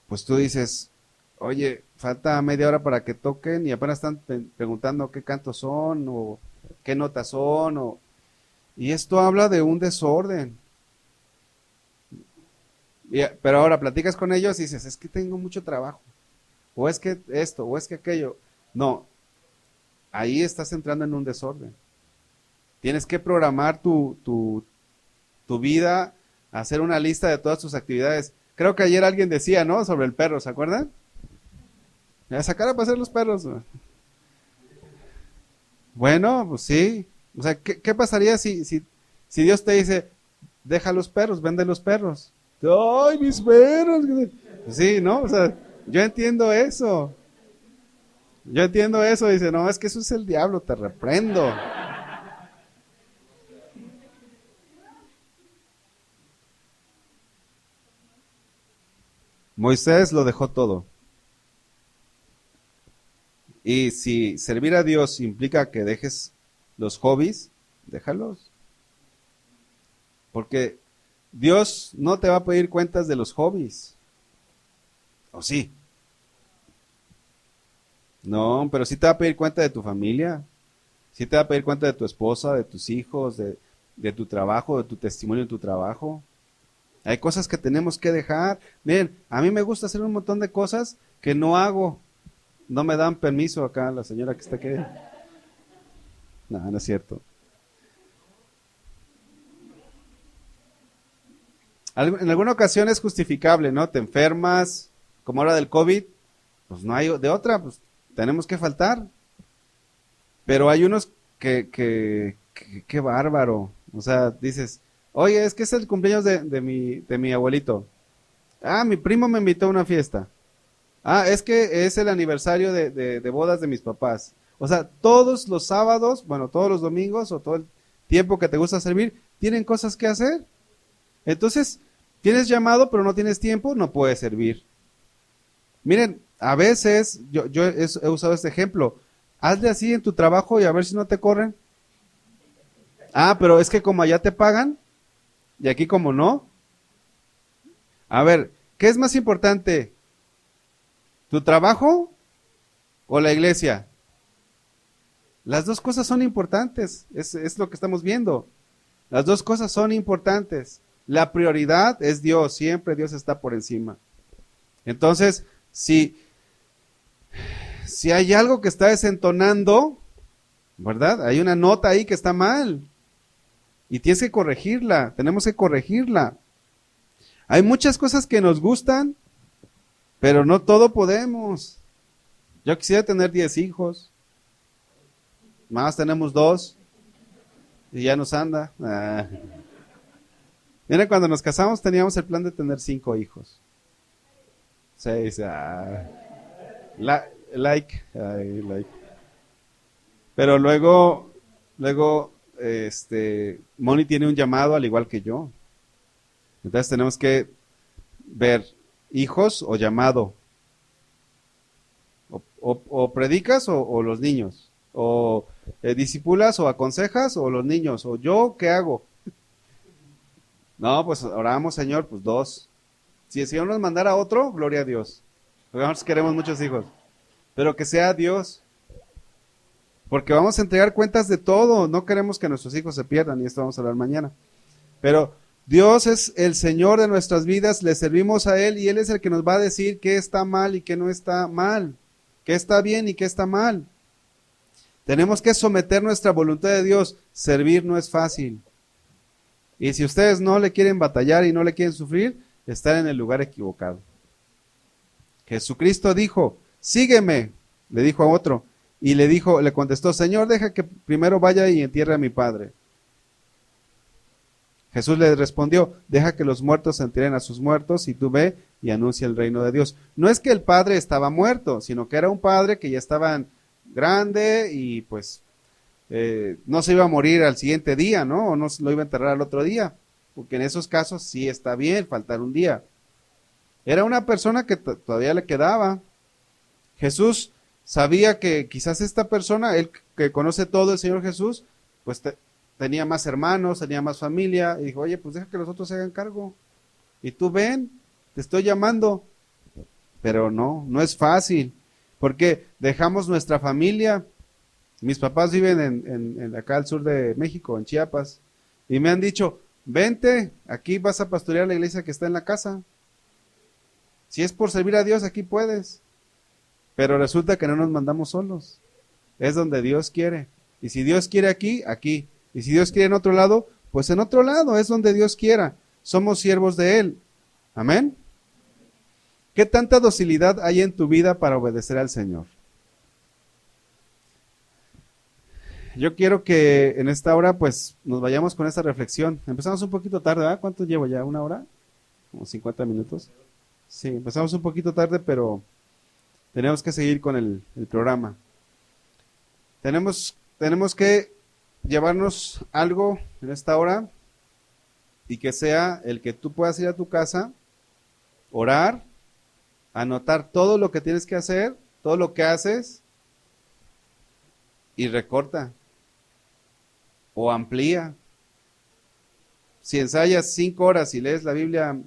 pues tú dices, oye, falta media hora para que toquen y apenas están preguntando qué cantos son o qué notas son. Y esto habla de un desorden. Pero ahora platicas con ellos y dices, es que tengo mucho trabajo. O es que esto, o es que aquello. No. ahí estás entrando en un desorden. Tienes que programar tu vida, hacer una lista de todas tus actividades. Creo que ayer alguien decía, ¿no? Sobre el perro, ¿se acuerdan? A sacar a pasear los perros. Bueno, pues sí. O sea, ¿qué pasaría si Dios te dice, deja los perros, vende los perros? ¡Ay, mis perros! Sí, ¿no? O sea, yo entiendo eso. Yo entiendo eso. Dice, no, es que eso es el diablo, te reprendo. Moisés lo dejó todo. Y si servir a Dios implica que dejes los hobbies, déjalos. Porque Dios no te va a pedir cuentas de los hobbies. ¿O sí? No, pero sí te va a pedir cuenta de tu familia. Sí te va a pedir cuenta de tu esposa, de tus hijos, de tu trabajo, de tu testimonio en tu trabajo. Hay cosas que tenemos que dejar. Miren, a mí me gusta hacer un montón de cosas que no hago. No me dan permiso acá, la señora que está aquí. No, no es cierto. En alguna ocasión es justificable, ¿no? Te enfermas, como ahora del COVID, pues no hay de otra, pues tenemos que faltar. Pero hay unos qué bárbaro. O sea, dices, oye, es que es el cumpleaños de mi abuelito. Ah, mi primo me invitó a una fiesta. Ah, es que es el aniversario de bodas de mis papás. O sea, todos los sábados, bueno, todos los domingos o todo el tiempo que te gusta servir, tienen cosas que hacer. Entonces, tienes llamado, pero no tienes tiempo, no puedes servir. Miren, a veces, yo he usado este ejemplo. Hazle así en tu trabajo y a ver si no te corren. Ah, pero es que como allá te pagan y aquí como no. A ver, ¿qué es más importante? ¿Tu trabajo o la iglesia? Las dos cosas son importantes, es lo que estamos viendo. Las dos cosas son importantes. La prioridad es Dios, siempre Dios está por encima. Entonces, si hay algo que está desentonando, ¿verdad? Hay una nota ahí que está mal y tienes que corregirla, tenemos que corregirla. Hay muchas cosas que nos gustan, pero no todo podemos. Yo quisiera tener 10 hijos, más tenemos 2 y ya nos anda. Mira, cuando nos casamos teníamos el plan de tener 5 hijos. 6, like. Pero luego, Moni tiene un llamado al igual que yo. Entonces tenemos que ver hijos o llamado. O predicas o los niños. O discipulas o aconsejas o los niños. O yo, ¿qué hago? No, pues oramos, Señor, pues 2. Si el Señor nos mandara otro, gloria a Dios. Porque nosotros queremos muchos hijos. Pero que sea Dios. Porque vamos a entregar cuentas de todo. No queremos que nuestros hijos se pierdan, y esto vamos a hablar mañana. Pero Dios es el Señor de nuestras vidas, le servimos a Él y Él es el que nos va a decir qué está mal y qué no está mal, qué está bien y qué está mal. Tenemos que someter nuestra voluntad a Dios. Servir no es fácil. Y si ustedes no le quieren batallar y no le quieren sufrir, están en el lugar equivocado. Jesucristo dijo, sígueme, le dijo a otro, y le contestó, Señor, deja que primero vaya y entierre a mi padre. Jesús le respondió, deja que los muertos entierren a sus muertos y tú ve y anuncia el reino de Dios. No es que el padre estaba muerto, sino que era un padre que ya estaba grande y pues no se iba a morir al siguiente día, ¿no? O no se lo iba a enterrar al otro día, porque en esos casos sí está bien faltar un día. Era una persona que todavía le quedaba. Jesús sabía que quizás esta persona, él que conoce todo el Señor Jesús, pues tenía más hermanos, tenía más familia, y dijo, oye, pues deja que los otros se hagan cargo. Y tú ven, te estoy llamando. Pero no es fácil, porque dejamos nuestra familia. Mis papás viven en acá al sur de México, en Chiapas, y me han dicho, vente, aquí vas a pastorear la iglesia que está en la casa. Si es por servir a Dios, aquí puedes. Pero resulta que no nos mandamos solos. es donde Dios quiere. Y si Dios quiere aquí, aquí. Y si Dios quiere en otro lado, pues en otro lado, es donde Dios quiera. Somos siervos de Él. Amén. ¿Qué tanta docilidad hay en tu vida para obedecer al Señor? Yo quiero que en esta hora pues nos vayamos con esta reflexión. Empezamos un poquito tarde, ¿verdad? ¿Cuánto llevo ya? ¿Una hora? Como 50 minutos. Sí, empezamos un poquito tarde, pero tenemos que seguir con el programa. Tenemos que llevarnos algo en esta hora y que sea el que tú puedas ir a tu casa, orar, anotar todo lo que tienes que hacer, todo lo que haces y recorta o amplía. Si ensayas 5 horas y lees la Biblia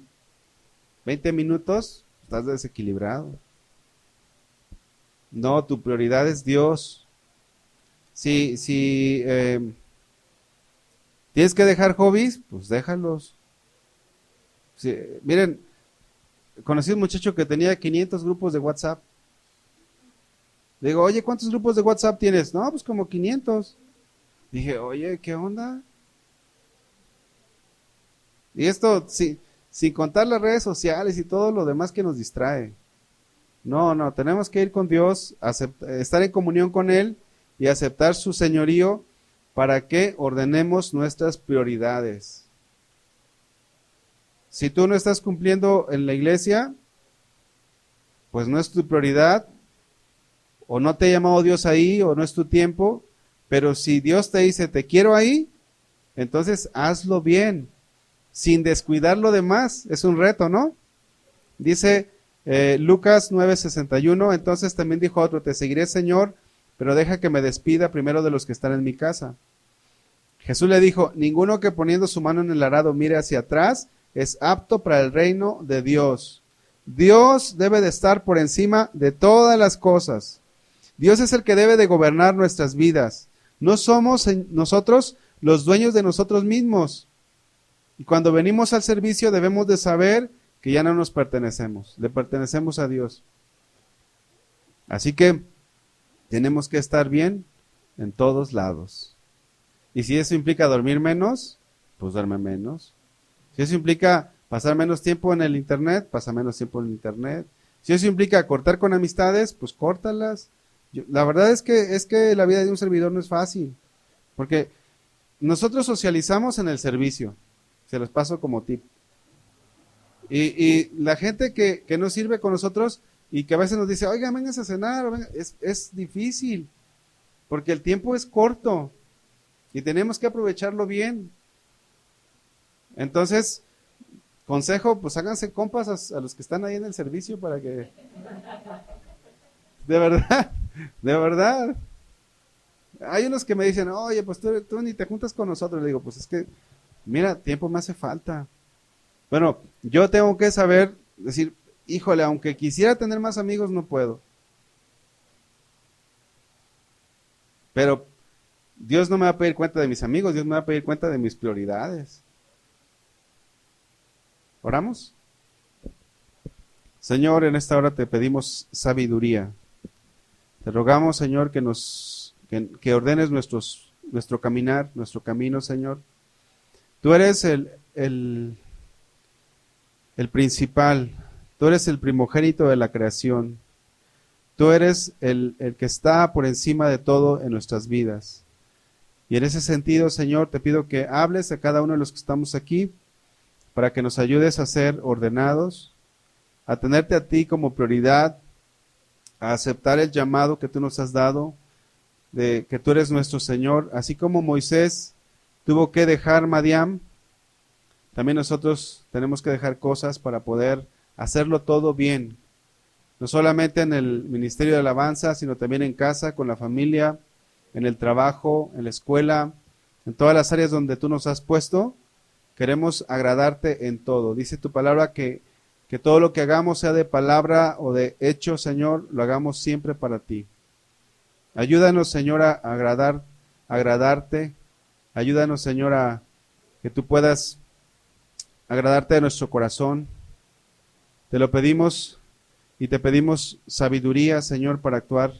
20 minutos, estás desequilibrado. No, tu prioridad es Dios. Si tienes que dejar hobbies, pues déjalos. Miren, conocí un muchacho que tenía 500 grupos de WhatsApp. Le digo, oye, ¿cuántos grupos de WhatsApp tienes? No, pues como 500. Dije, oye, ¿qué onda? Y esto, sin contar las redes sociales y todo lo demás que nos distrae. No, tenemos que ir con Dios, estar en comunión con Él y aceptar su señorío para que ordenemos nuestras prioridades. Si tú no estás cumpliendo en la iglesia, pues no es tu prioridad, o no te ha llamado Dios ahí, o no es tu tiempo, pero si Dios te dice, te quiero ahí, entonces hazlo bien, sin descuidar lo demás. Es un reto, ¿no? Dice Lucas 9:61, entonces también dijo otro, te seguiré, Señor, pero deja que me despida primero de los que están en mi casa. Jesús le dijo, ninguno que poniendo su mano en el arado mire hacia atrás es apto para el reino de Dios. Dios debe de estar por encima de todas las cosas. Dios es el que debe de gobernar nuestras vidas. No somos nosotros los dueños de nosotros mismos. Y cuando venimos al servicio debemos de saber que ya no nos pertenecemos, le pertenecemos a Dios. Así que tenemos que estar bien en todos lados. Y si eso implica dormir menos, pues duerme menos. Si eso implica pasar menos tiempo en el internet, pasa menos tiempo en el internet. Si eso implica cortar con amistades, pues córtalas. La verdad es que la vida de un servidor no es fácil, porque nosotros socializamos en el servicio, se los paso como tip. Y la gente que no sirve con nosotros y que a veces nos dice, oiga, vengas a cenar, es difícil, porque el tiempo es corto y tenemos que aprovecharlo bien. Entonces, consejo, pues háganse compas a los que están ahí en el servicio para que... De verdad. Hay unos que me dicen, oye, pues tú ni te juntas con nosotros. Le digo, pues es que, mira, tiempo me hace falta. Bueno, yo tengo que saber, decir, híjole, aunque quisiera tener más amigos, no puedo. Pero Dios no me va a pedir cuenta de mis amigos, Dios me va a pedir cuenta de mis prioridades. ¿Oramos? Señor, en esta hora te pedimos sabiduría. Te rogamos, Señor, que ordenes nuestro caminar, nuestro camino, Señor. Tú eres el principal, tú eres el primogénito de la creación. Tú eres el que está por encima de todo en nuestras vidas. Y en ese sentido, Señor, te pido que hables a cada uno de los que estamos aquí para que nos ayudes a ser ordenados, a tenerte a ti como prioridad, a aceptar el llamado que tú nos has dado, de que tú eres nuestro Señor, así como Moisés tuvo que dejar Madián, también nosotros tenemos que dejar cosas para poder hacerlo todo bien, no solamente en el ministerio de alabanza, sino también en casa, con la familia, en el trabajo, en la escuela, en todas las áreas donde tú nos has puesto. Queremos agradarte en todo. Dice tu palabra que todo lo que hagamos, sea de palabra o de hecho, Señor, lo hagamos siempre para ti. Ayúdanos, Señor, a agradarte. Ayúdanos, Señor, a que tú puedas agradarte de nuestro corazón. Te lo pedimos y te pedimos sabiduría, Señor, para actuar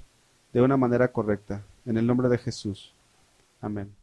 de una manera correcta. en el nombre de Jesús. Amén.